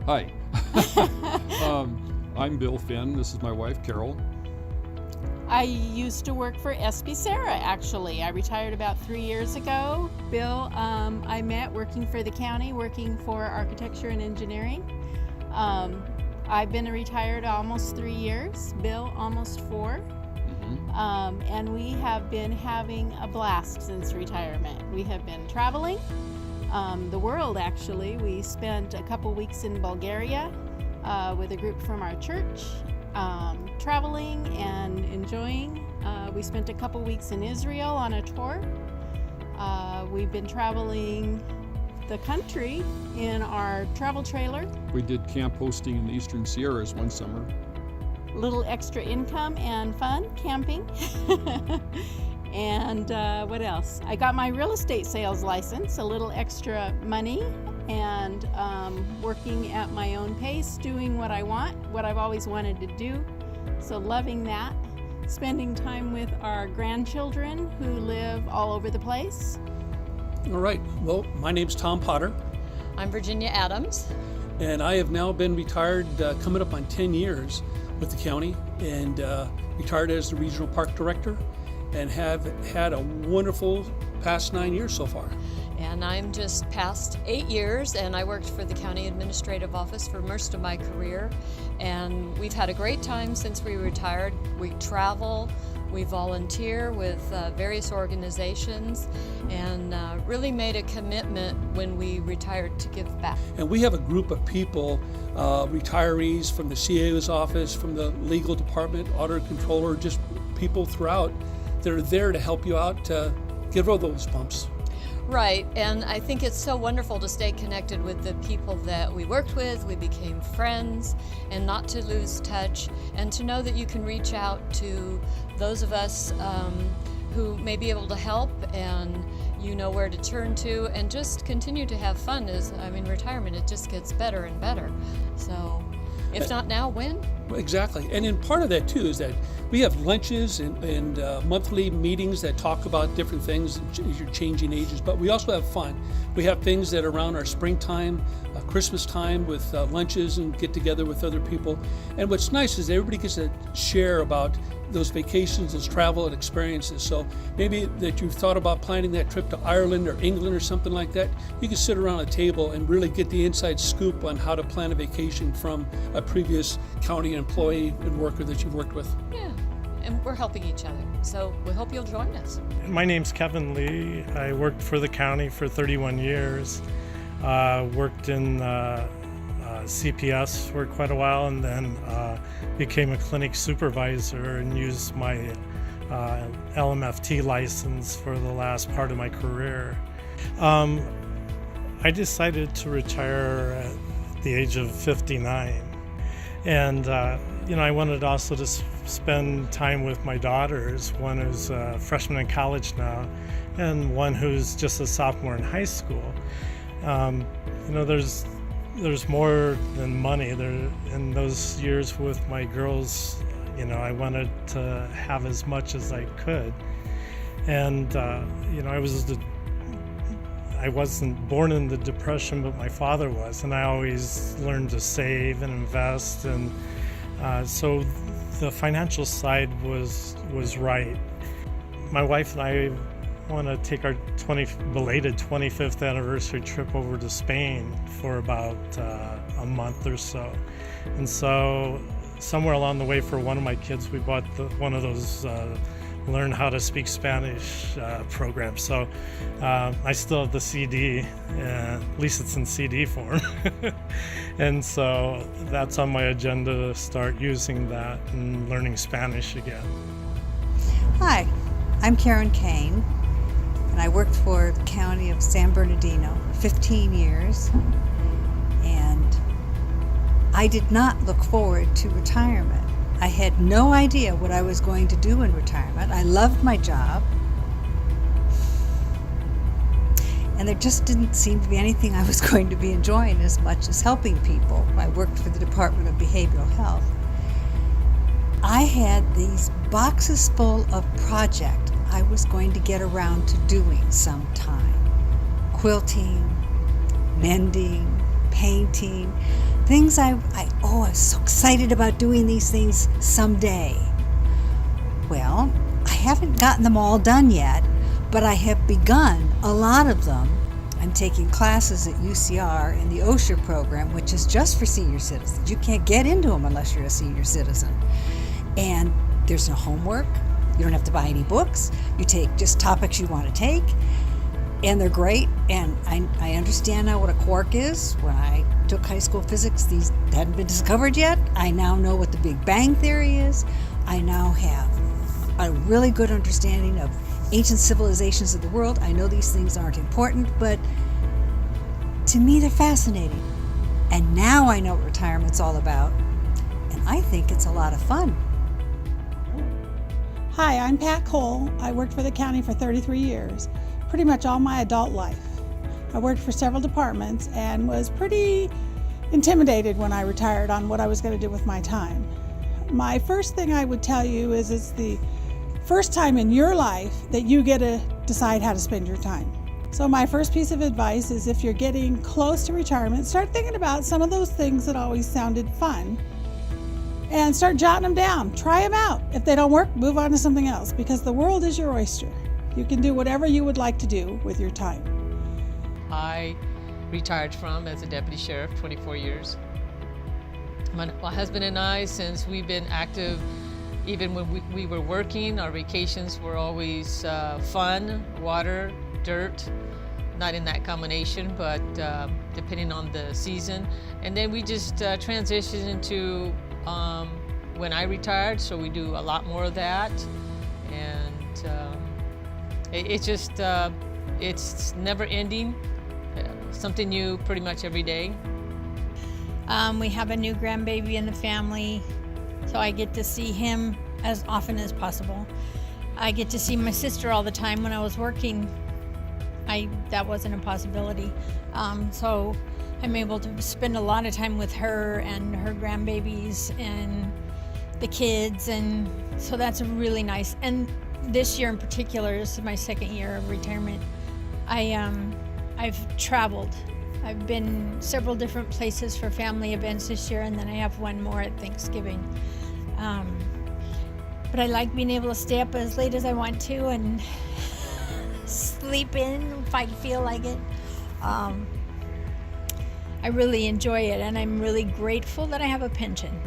Hi. I'm Bill Finn. This is my wife, Carol. I used to work for SBCERA, actually. I retired about 3 years ago. Bill, I met working for the county, working for architecture and engineering. I've been retired almost 3 years. Bill, almost 4. And we have been having a blast since retirement. We have been traveling the world, actually. We spent a couple weeks in Bulgaria with a group from our church, traveling and enjoying. We spent a couple weeks in Israel on a tour. We've been traveling the country in our travel trailer. We did camp hosting in the Eastern Sierras one summer. Little extra income and fun camping. And what else? I got my real estate sales license, a little extra money, and working at my own pace, doing what I want, what I've always wanted to do. So loving that. Spending time with our grandchildren who live all over the place. All right. Well, my name's Tom Potter. I'm Virginia Adams. And I have now been retired, coming up on 10 years with the county, and retired as the regional park director, and have had a wonderful past 9 years so far. And I'm just past 8 years, and I worked for the county administrative office for most of my career. And we've had a great time since we retired. We travel, we volunteer with various organizations, and really made a commitment when we retired to give back. And we have a group of people, retirees from the CAO's office, from the legal department, auditor controller, just people throughout that are there to help you out to get rid of those bumps. Right, and I think it's so wonderful to stay connected with the people that we worked with. We became friends, and not to lose touch, and to know that you can reach out to those of us who may be able to help, and you know where to turn to, and just continue to have fun. Retirement, it just gets better and better. So, if not now, when? Exactly. And then part of that too is that we have lunches and monthly meetings that talk about different things as you're changing ages, but we also have fun. We have things that are around our springtime, Christmas time, with lunches and get together with other people. And what's nice is everybody gets to share about those vacations, those travel and experiences. So maybe that you've thought about planning that trip to Ireland or England or something like that, you can sit around a table and really get the inside scoop on how to plan a vacation from a previous county employee and worker that you've worked with. Yeah, and we're helping each other. So we hope you'll join us. My name's Kevin Lee. I worked for the county for 31 years. Worked in CPS for quite a while, and then became a clinic supervisor and used my LMFT license for the last part of my career. I decided to retire at the age of 59, and I wanted also to spend time with my daughters, one who's a freshman in college now, and one who's just a sophomore in high school. There's more than money. In those years with my girls, I wanted to have as much as I could. And, I wasn't born in the Depression, but my father was, and I always learned to save and invest. And so the financial side was right. My wife and I want to take our belated 25th anniversary trip over to Spain for about a month or so. And so somewhere along the way, for one of my kids, we bought one of those learn how to speak Spanish programs. So I still have the CD, at least it's in CD form. And so that's on my agenda, to start using that and learning Spanish again. Hi, I'm Karen Kane, and I worked for the county of San Bernardino 15 years, and I did not look forward to retirement. I had no idea what I was going to do in retirement. I loved my job, and there just didn't seem to be anything I was going to be enjoying as much as helping people. I worked for the Department of Behavioral Health. I had these boxes full of projects I was going to get around to doing sometime. Quilting, mending, painting, Things I was so excited about doing these things someday. Well, I haven't gotten them all done yet, but I have begun a lot of them. I'm taking classes at UCR in the OSHA program, which is just for senior citizens. You can't get into them unless you're a senior citizen. And there's no homework. You don't have to buy any books. You take just topics you want to take, and they're great. And I understand now what a quark is. When I took high school physics, these hadn't been discovered yet. I now know what the Big Bang Theory is. I now have a really good understanding of ancient civilizations of the world. I know these things aren't important, but to me they're fascinating. And now I know what retirement's all about, and I think it's a lot of fun. Hi, I'm Pat Cole. I worked for the county for 33 years, pretty much all my adult life. I worked for several departments and was pretty intimidated when I retired on what I was going to do with my time. My first thing I would tell you is it's the first time in your life that you get to decide how to spend your time. So my first piece of advice is if you're getting close to retirement, start thinking about some of those things that always sounded fun and start jotting them down. Try them out. If they don't work, move on to something else, because the world is your oyster. You can do whatever you would like to do with your time. I retired from as a deputy sheriff 24 years. My husband and I, since we've been active, even when we were working, our vacations were always fun, water, dirt, not in that combination, but depending on the season. And then we just transitioned into when I retired, so we do a lot more of that. And it's never ending, something new pretty much every day. We have a new grandbaby in the family, so I get to see him as often as possible. I get to see my sister all the time. When I was working, that wasn't a possibility. So I'm able to spend a lot of time with her and her grandbabies and the kids, and so that's really nice. And this year in particular, this is my second year of retirement, I've traveled. I've been several different places for family events this year, and then I have one more at Thanksgiving. But I like being able to stay up as late as I want to and sleep in if I feel like it. I really enjoy it, and I'm really grateful that I have a pension.